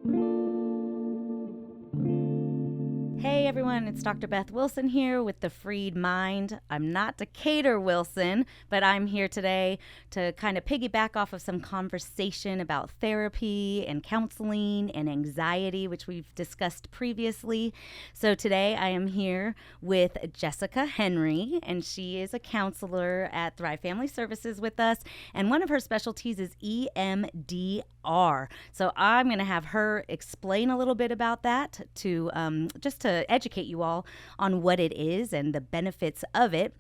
Hey everyone, it's Dr. Beth Wilson here with The Freed Mind. I'm not Decatur Wilson, but I'm here today to kind of piggyback off of some conversation about therapy and counseling and anxiety, which we've discussed previously. So today I am here with Jessica Henry, and she is a counselor at Thrive Family Services with us, and one of her specialties is EMDR. So I'm going to have her explain a little bit about that to just to educate you all on what it is and the benefits of it.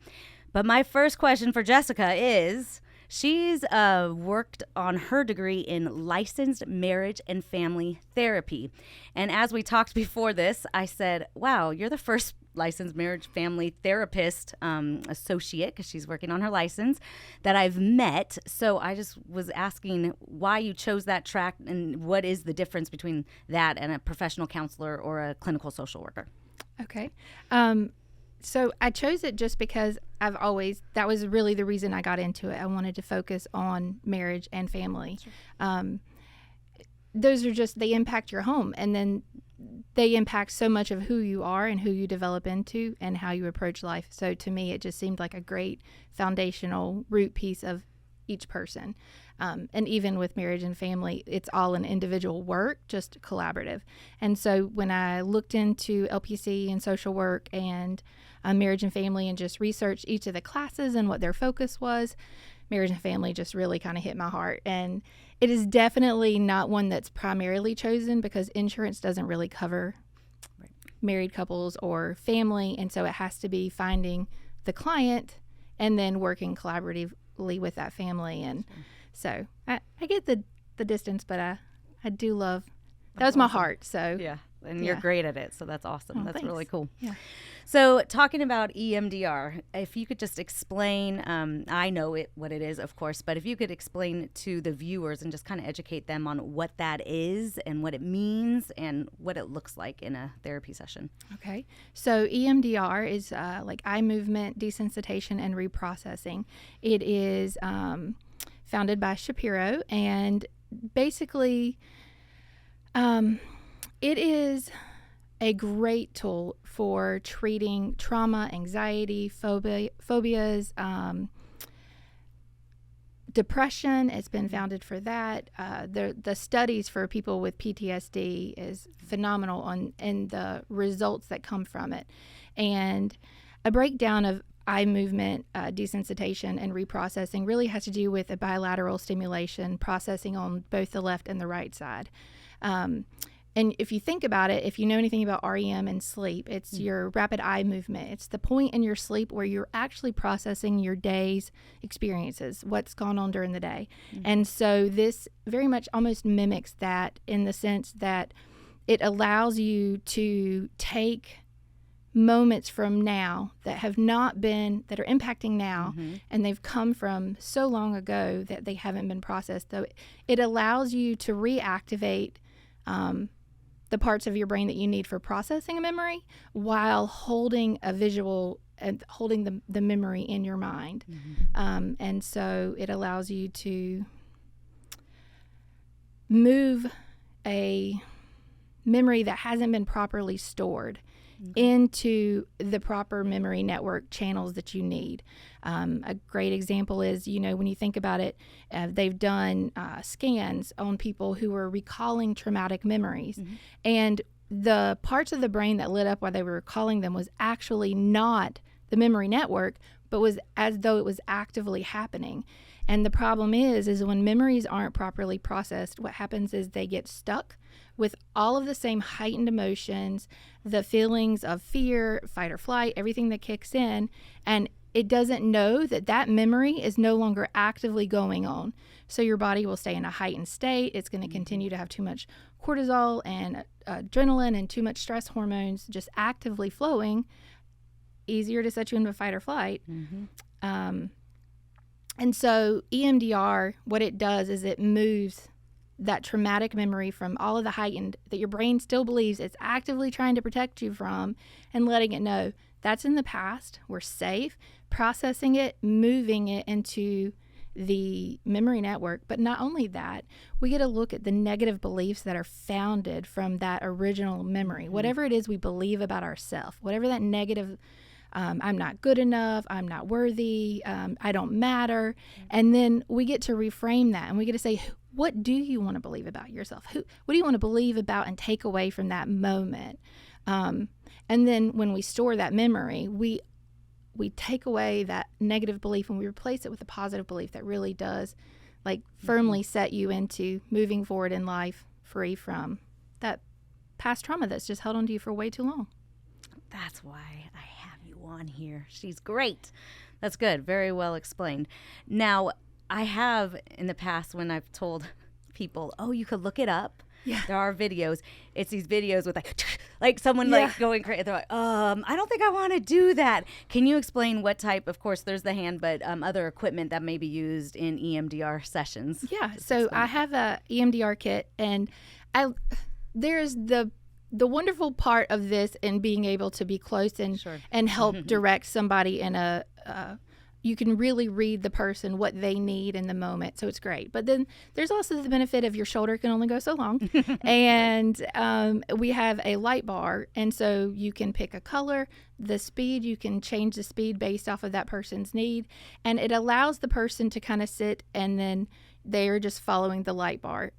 But my first question for Jessica is, she's worked on her degree in licensed marriage and family therapy. And as we talked before this, I said, wow, you're the first licensed marriage family therapist associate, because she's working on her license, that I've met. So I just was asking why you chose that track and what is the difference between that and a professional counselor or a clinical social worker. Okay. So I chose it just because that was really the reason I got into it. I wanted to focus on marriage and family. Sure. Those are they impact your home, and then they impact so much of who you are and who you develop into and how you approach life. So to me, it just seemed like a great foundational root piece of each person. And even with marriage and family, it's all an individual work, just collaborative. And so when I looked into LPC and social work and marriage and family and just researched each of the classes and what their focus was, marriage and family just really kind of hit my heart. And it is definitely not one that's primarily chosen because insurance doesn't really cover married couples or family. And so it has to be finding the client and then working collaboratively with that family. And so I get the distance, but I do love, that was my heart. So yeah. And you're great at it. So that's awesome. That's thanks. Really cool. Yeah. So talking about EMDR, if you could just explain, I know what it is, of course, but if you could explain to the viewers and just kind of educate them on what that is and what it means and what it looks like in a therapy session. Okay. So EMDR is like eye movement desensitization and reprocessing. It is founded by Shapiro, and basically it is a great tool for treating trauma, anxiety, phobias, depression. It's been founded for that. The studies for people with PTSD is phenomenal and the results that come from it. And a breakdown of eye movement desensitization and reprocessing really has to do with a bilateral stimulation processing on both the left and the right side. And if you think about it, if you know anything about REM and sleep, it's your rapid eye movement. It's the point in your sleep where you're actually processing your day's experiences, what's gone on during the day. Mm-hmm. And so this very much almost mimics that in the sense that it allows you to take moments from now that have not been, that are impacting now, mm-hmm. and they've come from so long ago that they haven't been processed. So it allows you to reactivate the parts of your brain that you need for processing a memory while holding a visual and holding the memory in your mind. Mm-hmm. And so it allows you to move a memory that hasn't been properly stored into the proper memory network channels that you need. A great example is, when you think about it, they've done scans on people who were recalling traumatic memories. Mm-hmm. And the parts of the brain that lit up while they were recalling them was actually not the memory network, but was as though it was actively happening. And the problem is when memories aren't properly processed, what happens is they get stuck with all of the same heightened emotions, the feelings of fear, fight or flight, everything that kicks in, and it doesn't know that memory is no longer actively going on. So your body will stay in a heightened state. It's going to continue to have too much cortisol and adrenaline and too much stress hormones just actively flowing, easier to set you into fight or flight. Mm-hmm. And so EMDR, what it does is it moves that traumatic memory from all of the heightened that your brain still believes it's actively trying to protect you from, and letting it know that's in the past, we're safe, processing it, moving it into the memory network. But not only that, we get to look at the negative beliefs that are founded from that original memory. Whatever it is we believe about ourselves, whatever that negative, I'm not good enough, I'm not worthy, I don't matter. And then we get to reframe that, and we get to say, what do you want to believe about yourself? What do you want to believe about and take away from that moment? And then when we store that memory, we take away that negative belief and we replace it with a positive belief that really does like firmly set you into moving forward in life free from that past trauma that's just held on to you for way too long. That's why I have you on here. She's great. That's good. Very well explained. Now, I have in the past when I've told people, oh, you could look it up. Yeah. There are videos. It's these videos with like someone like going crazy. They're like, I don't think I want to do that. Can you explain what type, of course, there's the hand, but other equipment that may be used in EMDR sessions? Yeah. So I have a EMDR kit, and there's the wonderful part of this and being able to be close and help direct somebody in you can really read the person, what they need in the moment. So it's great. But then there's also the benefit of your shoulder can only go so long. And we have a light bar. And so you can pick a color, the speed, you can change the speed based off of that person's need. And it allows the person to kind of sit, and then they're just following the light bar.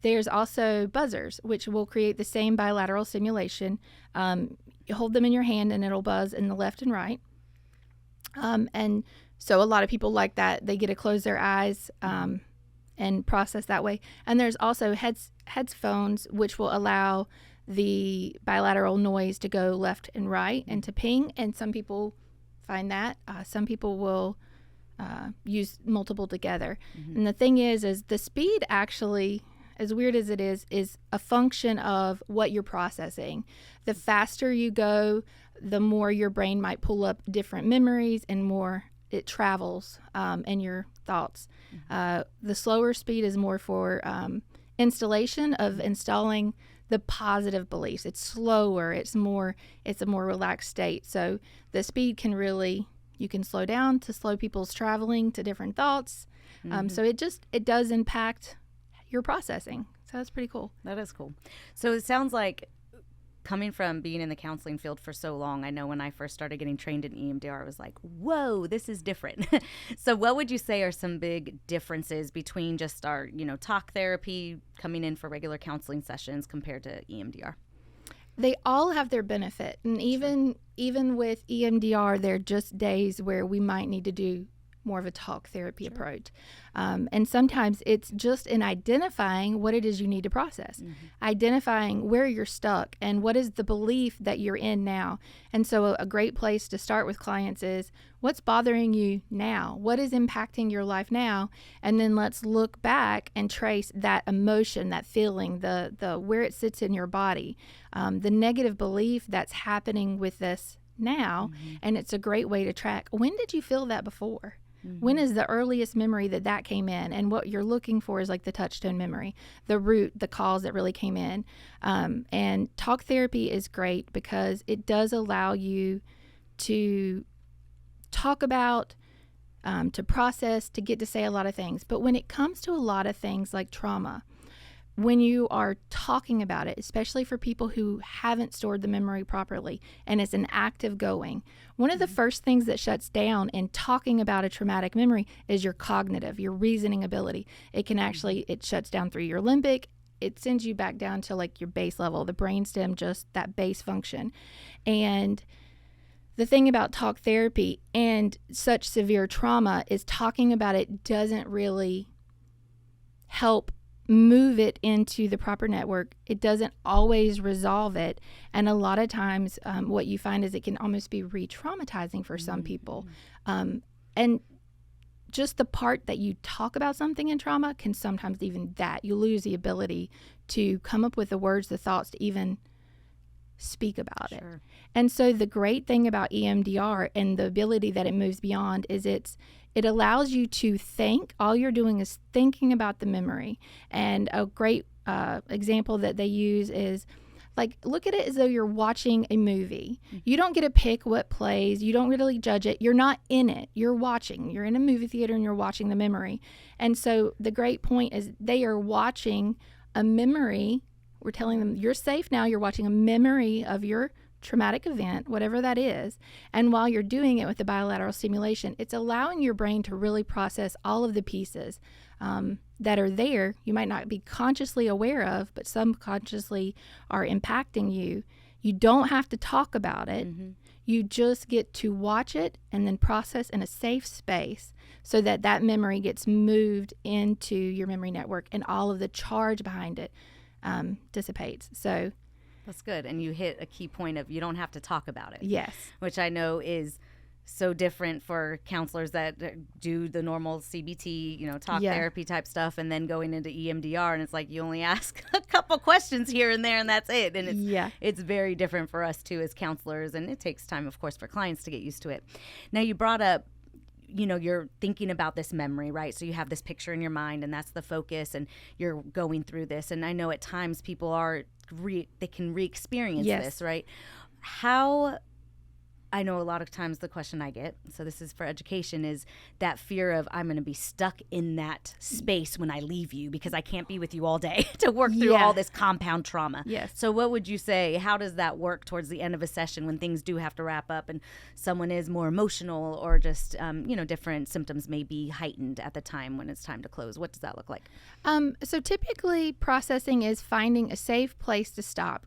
There's also buzzers, which will create the same bilateral stimulation. You hold them in your hand and it'll buzz in the left and right. And so a lot of people like that. They get to close their eyes and process that way. And there's also headphones, which will allow the bilateral noise to go left and right and to ping. And some people find that. Some people will use multiple together. And the thing is the speed actually, as weird as it is a function of what you're processing. The faster you go, the more your brain might pull up different memories and more it travels in your thoughts. The slower speed is more for installation of installing the positive beliefs. It's slower. It's a more relaxed state. So the speed can really, you can slow down to slow people's traveling to different thoughts. So it does impact your processing. So that's pretty cool. That is cool. So it sounds like, coming from being in the counseling field for so long, I know when I first started getting trained in EMDR, I was like, whoa, this is different. So what would you say are some big differences between just our, talk therapy, coming in for regular counseling sessions compared to EMDR? They all have their benefit. And even with EMDR, there are just days where we might need to do more of a talk therapy approach. And sometimes it's just in identifying what it is you need to process, identifying where you're stuck and what is the belief that you're in now. And so a great place to start with clients is, what's bothering you now? What is impacting your life now? And then let's look back and trace that emotion, that feeling, the where it sits in your body, the negative belief that's happening with this now. And it's a great way to track, when did you feel that before? When is the earliest memory that came in? And what you're looking for is like the touchstone memory, the root, the cause that really came in. And talk therapy is great because it does allow you to talk about, to process, to get to say a lot of things. But when it comes to a lot of things like trauma, when you are talking about it, especially for people who haven't stored the memory properly and it's an active going, one of the first things that shuts down in talking about a traumatic memory is your cognitive, your reasoning ability. It can actually, it shuts down through your limbic. It sends you back down to like your base level, the brainstem, just that base function. And the thing about talk therapy and such severe trauma is talking about it doesn't really help move it into the proper network. It doesn't always resolve it. And a lot of times what you find is it can almost be re-traumatizing for some people. And just the part that you talk about something in trauma can sometimes even that. You lose the ability to come up with the words, the thoughts to even speak about it. And so the great thing about EMDR and the ability that it moves beyond is it allows you to think. All you're doing is thinking about the memory. And a great example that they use is like, look at it as though you're watching a movie. You don't get to pick what plays. You don't really judge it. You're not in it. You're watching. You're in a movie theater and you're watching the memory. And so the great point is they are watching a memory. We're telling them, you're safe now. You're watching a memory of your traumatic event, whatever that is. And while you're doing it with the bilateral stimulation, it's allowing your brain to really process all of the pieces that are there. You might not be consciously aware of, but subconsciously are impacting you. You don't have to talk about it. You just get to watch it and then process in a safe space so that that memory gets moved into your memory network and all of the charge behind it dissipates. So that's good. And you hit a key point of you don't have to talk about it. Yes. Which I know is so different for counselors that do the normal CBT, talk therapy type stuff, and then going into EMDR, and it's like you only ask a couple questions here and there, and that's it. And it's very different for us too as counselors, and it takes time, of course, for clients to get used to it. Now, you brought up, you're thinking about this memory, right? So you have this picture in your mind, and that's the focus, and you're going through this. And I know at times people they can re-experience this, right? I know a lot of times the question I get, so this is for education, is that fear of I'm going to be stuck in that space when I leave you because I can't be with you all day to work through all this compound trauma. Yes. So what would you say, how does that work towards the end of a session when things do have to wrap up and someone is more emotional or just, different symptoms may be heightened at the time when it's time to close? What does that look like? So typically processing is finding a safe place to stop.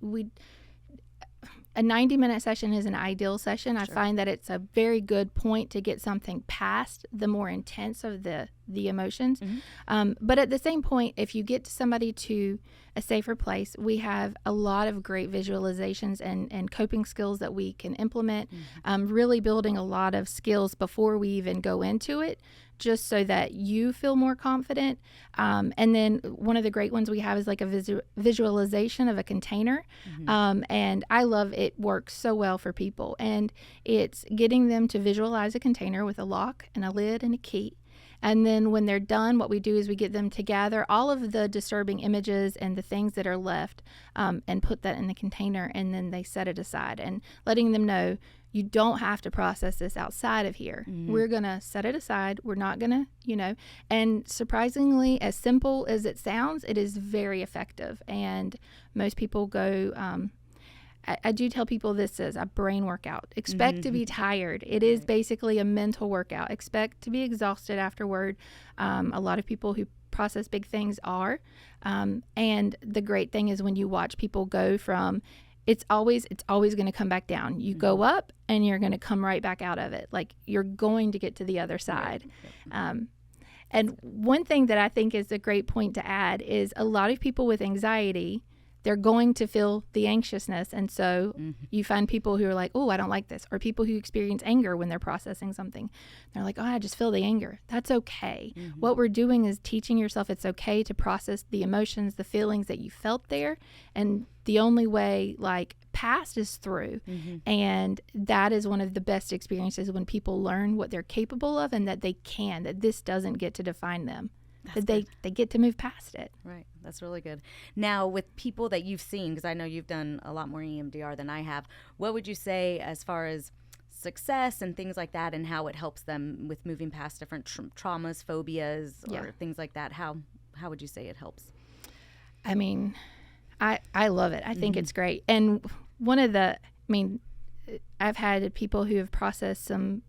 A 90-minute session is an ideal session. I find that it's a very good point to get something past the more intense of the emotions. But at the same point, if you get somebody to a safer place, we have a lot of great visualizations and coping skills that we can implement, really building a lot of skills before we even go into it, just so that you feel more confident. And then one of the great ones we have is like a visualization of a container. And I love it. Works so well for people. And it's getting them to visualize a container with a lock and a lid and a key. And then when they're done, what we do is we get them to gather all of the disturbing images and the things that are left and put that in the container, and then they set it aside and letting them know you don't have to process this outside of here. We're going to set it aside. We're not going to, and surprisingly, as simple as it sounds, it is very effective. And most people go, I do tell people this is a brain workout. Expect to be tired. It is basically a mental workout. Expect to be exhausted afterward. A lot of people who process big things are. And the great thing is when you watch people go from, it's always going to come back down. You go up and you're going to come right back out of it. Like you're going to get to the other side. And one thing that I think is a great point to add is a lot of people with anxiety, they're going to feel the anxiousness. And so you find people who are like, oh, I don't like this. Or people who experience anger when they're processing something. They're like, oh, I just feel the anger. That's okay. What we're doing is teaching yourself it's okay to process the emotions, the feelings that you felt there. And the only way, past is through. And that is one of the best experiences when people learn what they're capable of and that they can, that this doesn't get to define them. That they get to move past it. Right. That's really good. Now, with people that you've seen, because I know you've done a lot more EMDR than I have, what would you say as far as success and things like that and how it helps them with moving past different traumas, phobias, or things like that? How would you say it helps? I mean, I love it. I think it's great. And I've had people who have processed some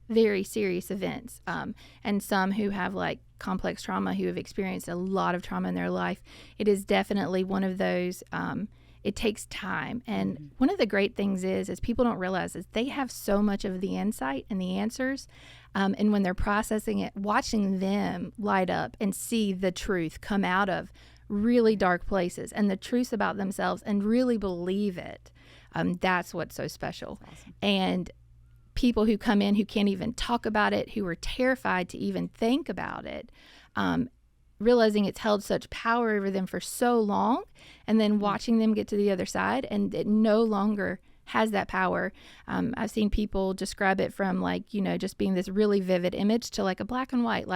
very serious events, and some who have complex trauma, who have experienced a lot of trauma in their life. It is definitely one of those, it takes time. And one of the great things is people don't realize is they have so much of the insight and the answers. And when they're processing it, watching them light up and see the truth come out of really dark places and the truths about themselves and really believe it, that's what's so special. Awesome. And people who come in who can't even talk about it, who are terrified to even think about it, realizing it's held such power over them for so long, and then watching them get to the other side and it no longer has that power. I've seen people describe it from just being this really vivid image to a black and white,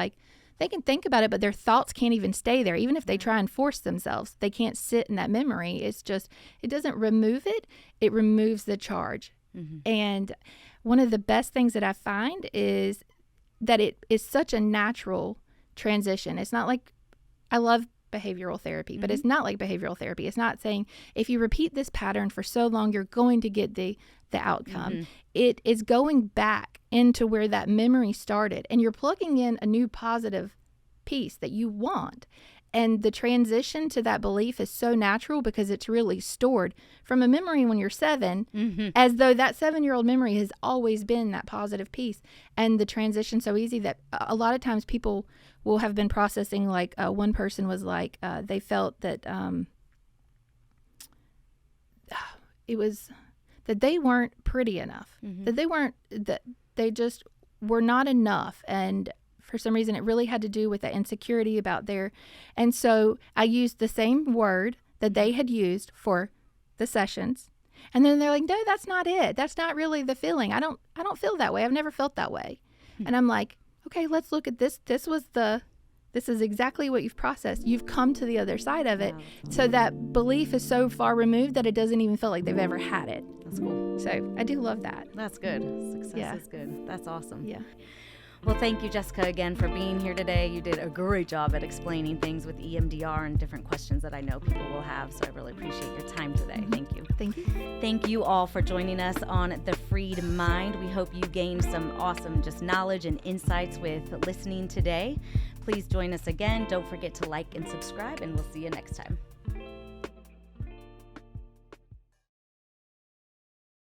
they can think about it, but their thoughts can't even stay there. Even if they try and force themselves, they can't sit in that memory. It's just, it doesn't remove it. It removes the charge. And one of the best things that I find is that it is such a natural transition. It's not like, I love behavioral therapy, but it's not like behavioral therapy. It's not saying if you repeat this pattern for so long, you're going to get the outcome. It is going back into where that memory started, and you're plugging in a new positive piece that you want. And the transition to that belief is so natural because it's really stored from a memory when you're 7, as though that 7-year-old memory has always been that positive piece. And the transition so easy that a lot of times people will have been processing, like one person was like, they felt that it was that they weren't pretty enough, that they just were not enough. And for some reason, it really had to do with that insecurity about and so I used the same word that they had used for the sessions. And then they're like, no, that's not it. That's not really the feeling. I don't feel that way. I've never felt that way. And I'm like, okay, let's look at this. This is exactly what you've processed. You've come to the other side of it. So that belief is so far removed that it doesn't even feel like they've ever had it. That's cool. So I do love that. That's good. Success is good. That's awesome. Yeah. Well, thank you, Jessica, again for being here today. You did a great job at explaining things with EMDR and different questions that I know people will have. So I really appreciate your time today. Thank you. Thank you. Thank you all for joining us on The Freed Mind. We hope you gained some awesome just knowledge and insights with listening today. Please join us again. Don't forget to like and subscribe, and we'll see you next time.